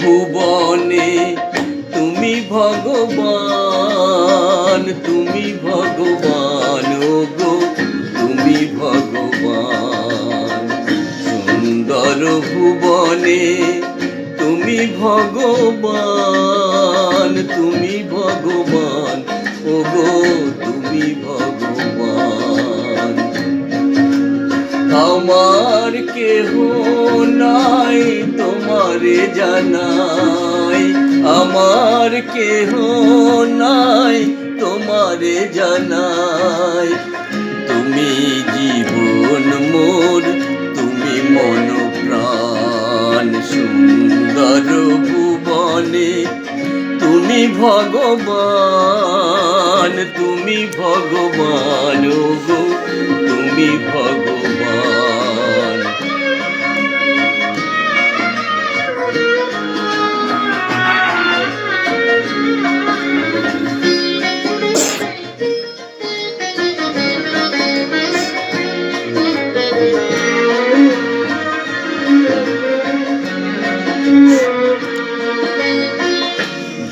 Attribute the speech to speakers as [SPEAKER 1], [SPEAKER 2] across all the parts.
[SPEAKER 1] ভুবনে তুমি ভগবান, তুমি ভগবান গো, তুমি ভগবান। সুন্দর ভুবনে তুমি ভগবান, তুমি ভগবান ওগো, তুমি ভগবান। আমার কেহ নাই তোমারে জানাই, আমার কেহ নাই তোমারে জানাই। তুমি জীবন মোর, তুমি মন প্রাণ। সুন্দর ভুবনে তুমি ভগবান, তুমি ভগবান গো, তুমি ভগবান।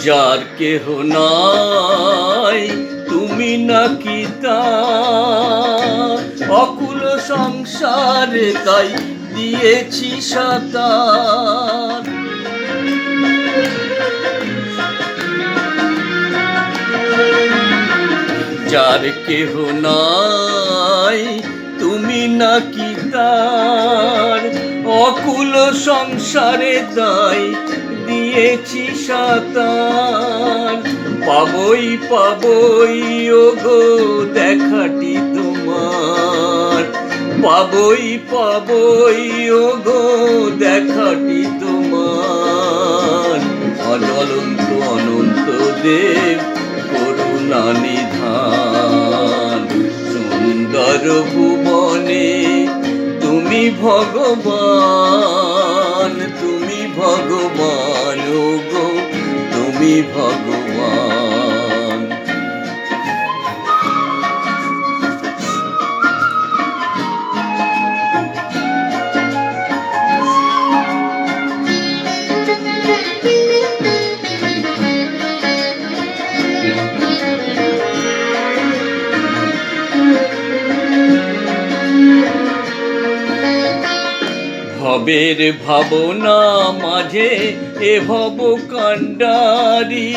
[SPEAKER 1] যার কেহ নাই তুমি নাকি তার, অকুল সংসারে তাই দিয়েছি সাতার। যার কেহ নাই তুমি নাকি তার, অকুল সংসারে তাই দিয়েছি সাতার। পাবই পাবই ওগো দেখাটি তোমার, পাবই পাবই ওগো দেখাটি তোমার। অনন্ত অনন্ত দেব করুণা নিধান। সুন্দর ভুবনে তুমি ভগবান, তুমি ভগবান গো, তুমি ভগবান। ভবের ভাবনা মাঝে এ ভব কান্ডারি,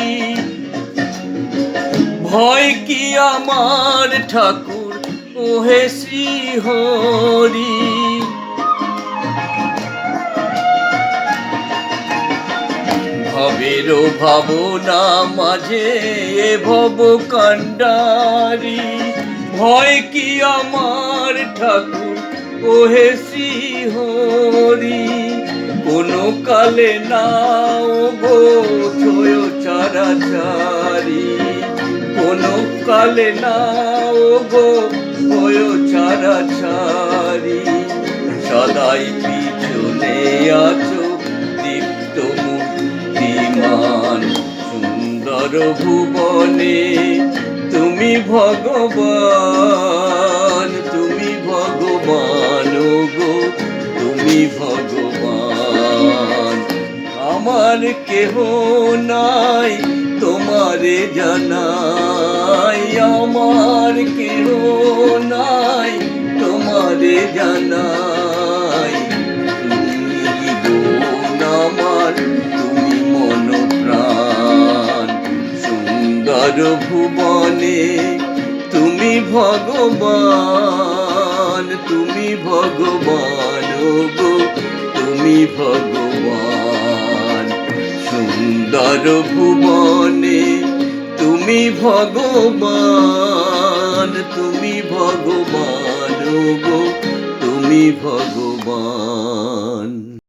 [SPEAKER 1] ভয় কি আমার ঠাকুর ওহে শ্রী হরি। ভবের ভাবনা মাঝে এ ভব কান্ডারি, ভয় কি আমার ঠাকুর ওহে শ্রী হরি। কোনো কালে নাও গো ছয় চারাচারি, কোনো কালে নাও গো ছয় চারাচারি। সদাই পিছনে আছো দীপ্ত মূর্তিমান। সুন্দর ভুবনে তুমি ভগবান, তুমি ভগবান গো, তুমি ভগবান। আমার কেহ নাই তোমারে জানাই, আমার কেহ নাই তোমারে জানাই। তুমি জীবন আমার, তুমি মন প্রাণ। সুন্দর ভুবনে তুমি ভগবান, তুমি ভগবান গো, তুমি ভগবান। সুন্দর ভুবনে তুমি ভগবান, তুমি ভগবান গো, তুমি ভগবান।